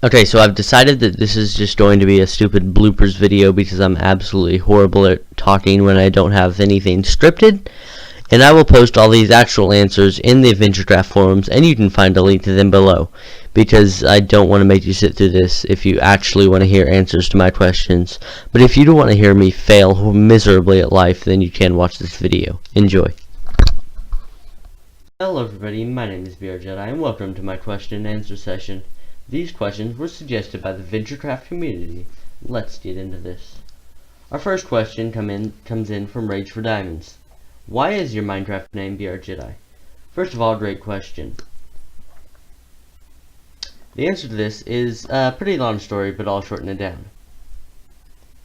Okay, so I've decided that this is just going to be a stupid bloopers video because I'm absolutely horrible at talking when I don't have anything scripted. And I will post all these actual answers in the Venturecraft forums, and you can find a link to them below. Because I don't want to make you sit through this if you actually want to hear answers to my questions. But if you don't want to hear me fail miserably at life, then you can watch this video. Enjoy. Hello everybody, my name is Jedi, and welcome to my question and answer session. These questions were suggested by the Venturecraft community. Let's get into this. Our first question comes in from Rage for Diamonds. Why is your Minecraft name Jedi? First of all, great question. The answer to this is a pretty long story, but I'll shorten it down.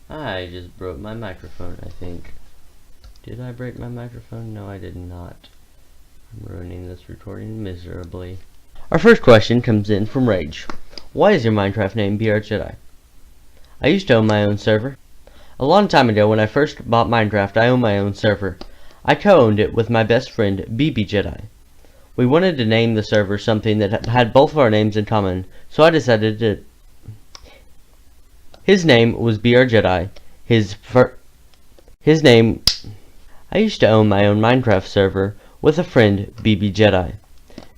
I just broke my microphone, I think. Did I break my microphone? No, I did not. I'm ruining this recording miserably. Our first question comes in from Rage. Why is your Minecraft name Jedi? I used to own my own server. A long time ago when I first bought Minecraft, I owned my own server. I co-owned it with my best friend, Jedi. We wanted to name the server something that had both of our names in common, so I decided to... His name was Jedi. His name... I used to own my own Minecraft server with a friend, Jedi.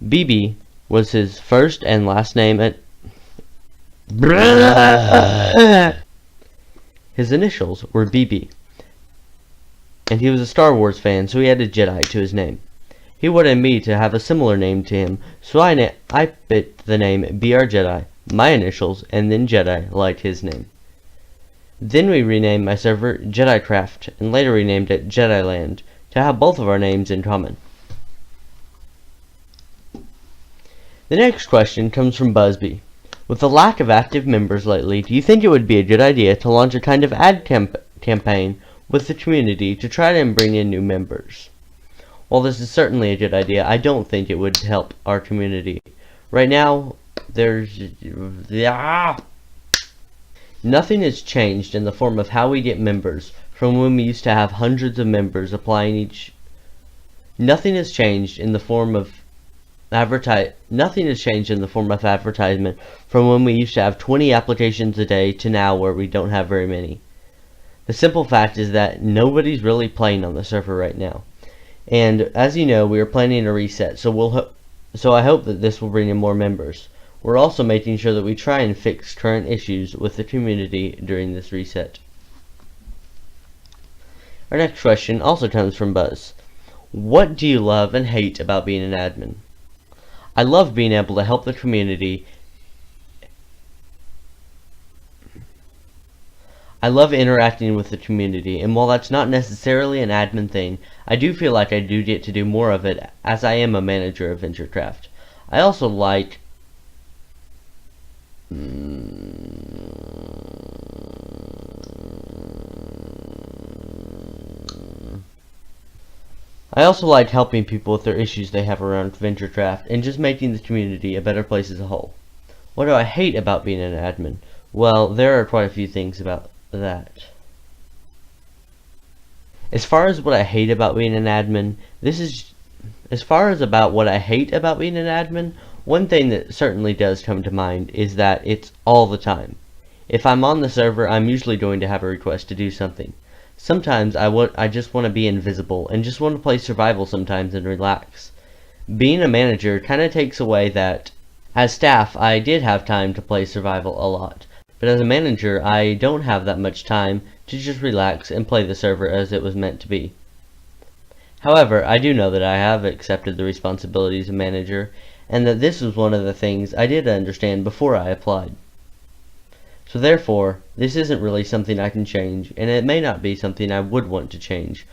BB was his first and last name at... His initials were BB. And he was a Star Wars fan, so he added Jedi to his name. He wanted me to have a similar name to him, so I put the name Jedi, my initials, and then Jedi, like his name. Then we renamed my server Venturecraft, and later renamed it Jedi Land, to have both of our names in common. The next question comes from Busby. With the lack of active members lately, do you think it would be a good idea to launch a kind of ad campaign with the community to try to bring in new members? While this is certainly a good idea, I don't think it would help our community. Right now, nothing has changed in the form of how we get members from when we used to have hundreds of members applying each. Nothing has changed in the form of advertisement from when we used to have 20 applications a day to now where we don't have very many. The simple fact is that nobody's really playing on the server right now. And as you know, we are planning a reset, so I hope that this will bring in more members. We're also making sure that we try and fix current issues with the community during this reset. Our next question also comes from Buzz. What do you love and hate about being an admin? I love being able to help the community. I love interacting with the community, and while that's not necessarily an admin thing, I do feel like I do get to do more of it as I am a manager of Venturecraft. I also like helping people with their issues they have around Venturecraft and just making the community a better place as a whole. What do I hate about being an admin? Well, there are quite a few things about that. As far as what I hate about being an admin, one thing that certainly does come to mind is that it's all the time. If I'm on the server, I'm usually going to have a request to do something. Sometimes I just want to be invisible and just want to play survival sometimes and relax. Being a manager kind of takes away that. As staff, I did have time to play survival a lot, but as a manager, I don't have that much time to just relax and play the server as it was meant to be. However, I do know that I have accepted the responsibilities of manager, and that this was one of the things I did understand before I applied. So therefore, this isn't really something I can change, and it may not be something I would want to change.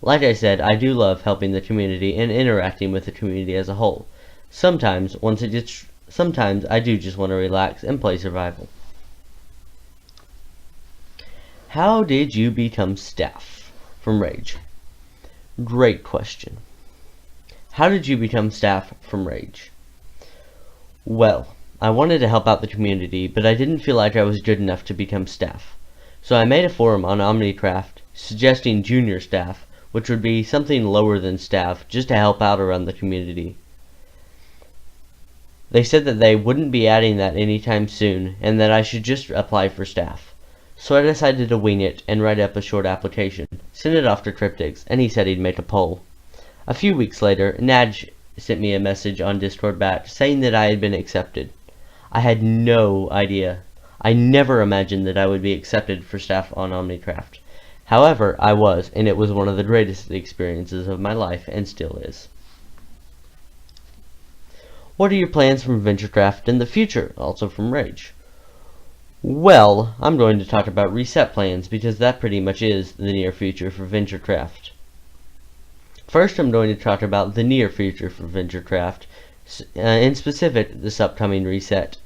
Like I said, I do love helping the community and interacting with the community as a whole. Sometimes I do just want to relax and play survival. How did you become staff? From Rage. Great question. How did you become staff? From Rage. Well, I wanted to help out the community, but I didn't feel like I was good enough to become staff. So I made a forum on Omnicraft suggesting junior staff, which would be something lower than staff, just to help out around the community. They said that they wouldn't be adding that anytime soon, and that I should just apply for staff. So I decided to wing it and write up a short application, send it off to Cryptics, and he said he'd make a poll. A few weeks later, Nadj sent me a message on Discord back saying that I had been accepted. I had no idea. I never imagined that I would be accepted for staff on Omnicraft. However, I was, and it was one of the greatest experiences of my life, and still is. What are your plans from Venturecraft in the future? Also from Rage. Well, I'm going to talk about reset plans, because that pretty much is the near future for Venturecraft. First, I'm going to talk about the near future for Venturecraft, in specific, this upcoming reset.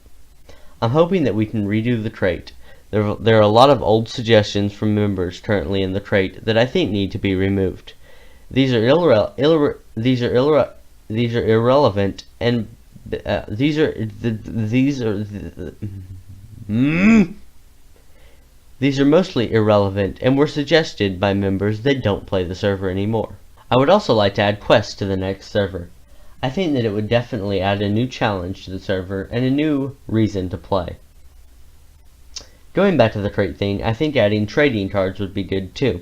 I'm hoping that we can redo the trait. There are a lot of old suggestions from members currently in the trait that I think need to be removed. These are irrelevant and these are mostly irrelevant and were suggested by members that don't play the server anymore. I would also like to add quests to the next server. I think that it would definitely add a new challenge to the server and a new reason to play. Going back to the trait thing, I think adding trading cards would be good too.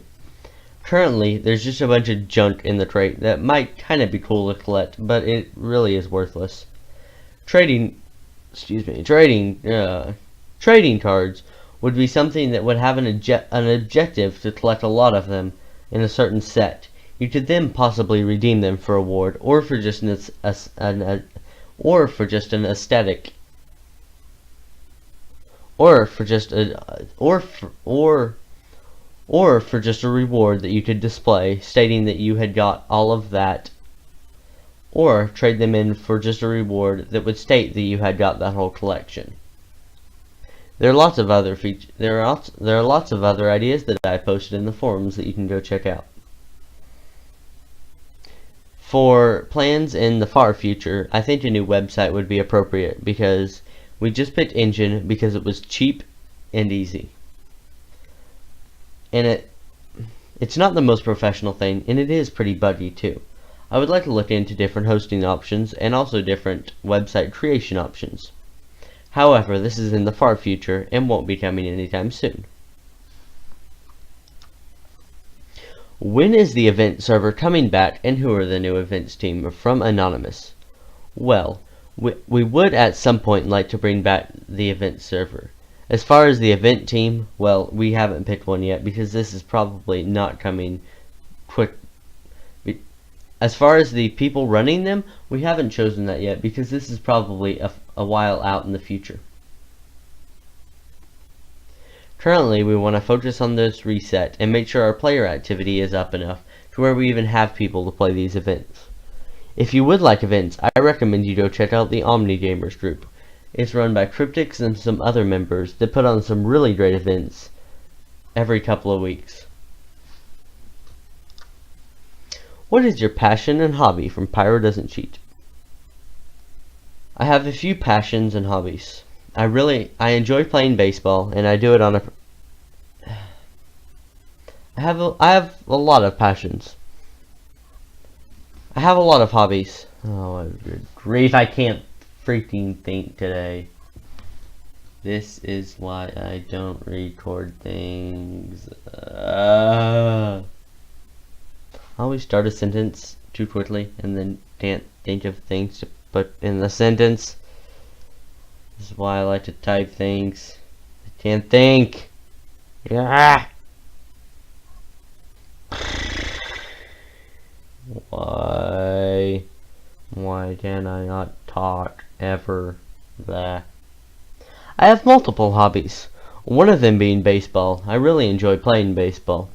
Currently, there's just a bunch of junk in the trait that might kind of be cool to collect, but it really is worthless. Trading cards would be something that would have an objective to collect a lot of them in a certain set. You could then possibly redeem them for a reward, or for just an aesthetic. Or for just a reward that you could display, stating that you had got all of that, or trade them in for just a reward that would state that you had got that whole collection. There are lots of other ideas that I posted in the forums that you can go check out. For plans in the far future, I think a new website would be appropriate, because we just picked Engine because it was cheap and easy. And it's not the most professional thing, and it is pretty buggy too. I would like to look into different hosting options and also different website creation options. However, this is in the far future and won't be coming anytime soon. When is the event server coming back, and who are the new events team? From Anonymous. Well, we would at some point like to bring back the event server. As far as the event team, well, we haven't picked one yet because this is probably not coming quick. As far as the people running them, we haven't chosen that yet because this is probably a while out in the future. Currently, we want to focus on this reset and make sure our player activity is up enough to where we even have people to play these events. If you would like events, I recommend you go check out the Omni Gamers group. It's run by Cryptics and some other members that put on some really great events every couple of weeks. What is your passion and hobby? From Pyro Doesn't Cheat. I have a few passions and hobbies. I enjoy playing baseball, and I do it on I have a lot of passions. I have a lot of hobbies. Oh, good grief, I can't freaking think today. This is why I don't record things. I always start a sentence too quickly and then can't think of things to put in the sentence. This is why I like to type things. I can't think. Yeah. Why can I not talk ever? Blah. I have multiple hobbies. One of them being baseball. I really enjoy playing baseball.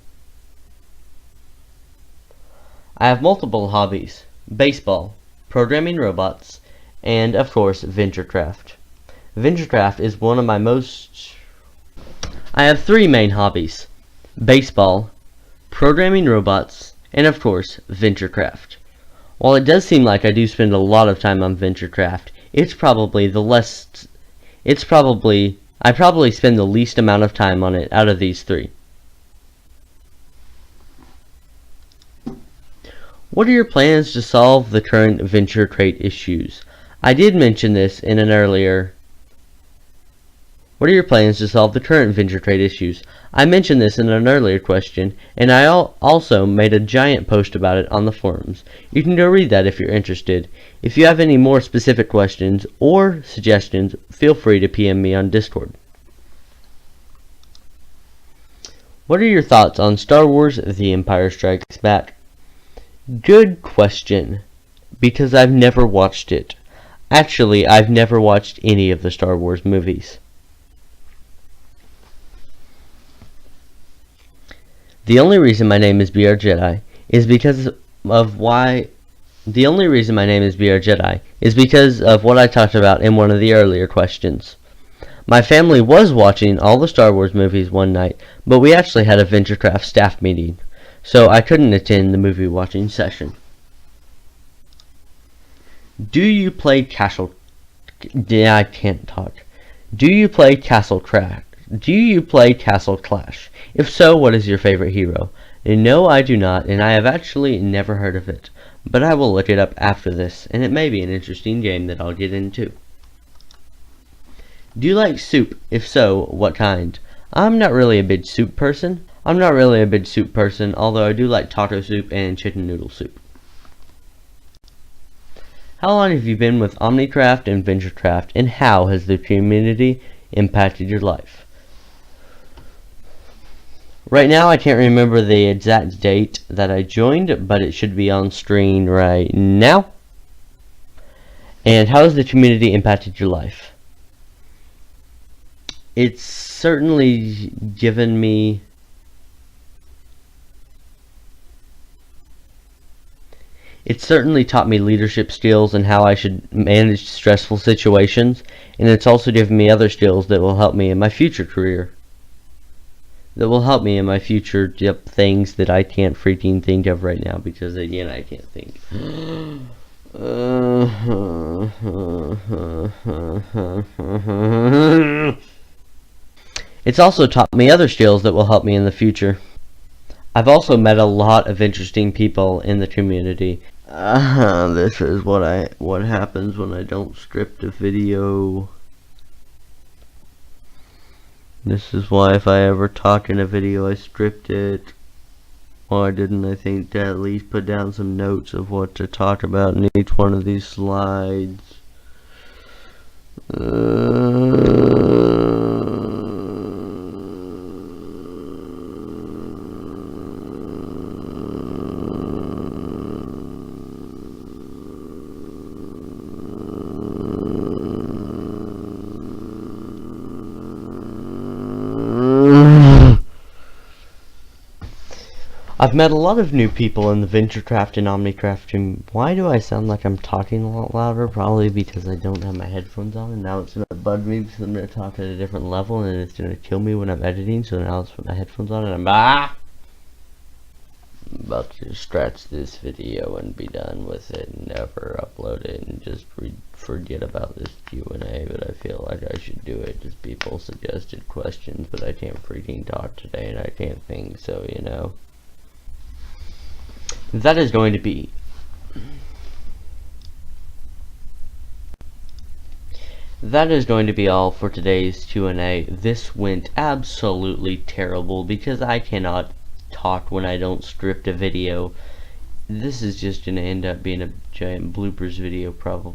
I have multiple hobbies. Baseball, programming robots, and of course Venturecraft. Venturecraft is one of my most... I have three main hobbies. Baseball, programming robots, and of course Venturecraft. While it does seem like I do spend a lot of time on Venturecraft, I probably spend the least amount of time on it out of these three. What are your plans to solve the current Venture Crate issues? I did mention this in an earlier. What are your plans to solve the current venture trade issues? I mentioned this in an earlier question, and I also made a giant post about it on the forums. You can go read that if you're interested. If you have any more specific questions or suggestions, feel free to PM me on Discord. What are your thoughts on Star Wars: The Empire Strikes Back? Good question, because I've never watched it. Actually, I've never watched any of the Star Wars movies. The only reason my name is BR Jedi is because of what I talked about in one of the earlier questions. My family was watching all the Star Wars movies one night, but we actually had a Venturecraft staff meeting, so I couldn't attend the movie watching session. Do you play Castle... Yeah, I can't talk. Do you play Castle Clash? If so, what is your favorite hero? No, I do not, and I have actually never heard of it. But I will look it up after this, and it may be an interesting game that I'll get into. Do you like soup? If so, what kind? I'm not really a big soup person, although I do like taco soup and chicken noodle soup. How long have you been with Omnicraft and Venturecraft, and how has the community impacted your life? Right now, I can't remember the exact date that I joined, but it should be on screen right now. And how has the community impacted your life? It's certainly given me... It's certainly taught me leadership skills and how I should manage stressful situations, and it's also given me other skills that will help me in my future career. Things that I can't freaking think of right now, because again, I can't think. It's also taught me other skills that will help me in the future. I've also met a lot of interesting people in the community. This is what happens when I don't script a video. This is why if I ever talk in a video, I script it. Why didn't I think to at least put down some notes of what to talk about in each one of these slides? I've met a lot of new people in the Venturecraft and Omnicraft team. Why do I sound like I'm talking a lot louder? Probably because I don't have my headphones on, and now it's going to bug me because I'm going to talk at a different level, and it's going to kill me when I'm editing, so now let's put my headphones on, and I'm about to scratch this video and be done with it and never upload it and just forget about this Q&A, but I feel like I should do it. Just people suggested questions, but I can't freaking talk today, and I can't think, so, you know. That is going to be all for today's Q&A. This went absolutely terrible because I cannot talk when I don't script a video. This is just going to end up being a giant bloopers video probably.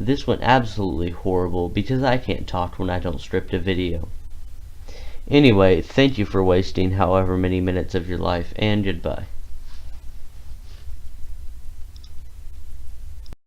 This went absolutely horrible because I can't talk when I don't script a video. Anyway, thank you for wasting however many minutes of your life, and goodbye.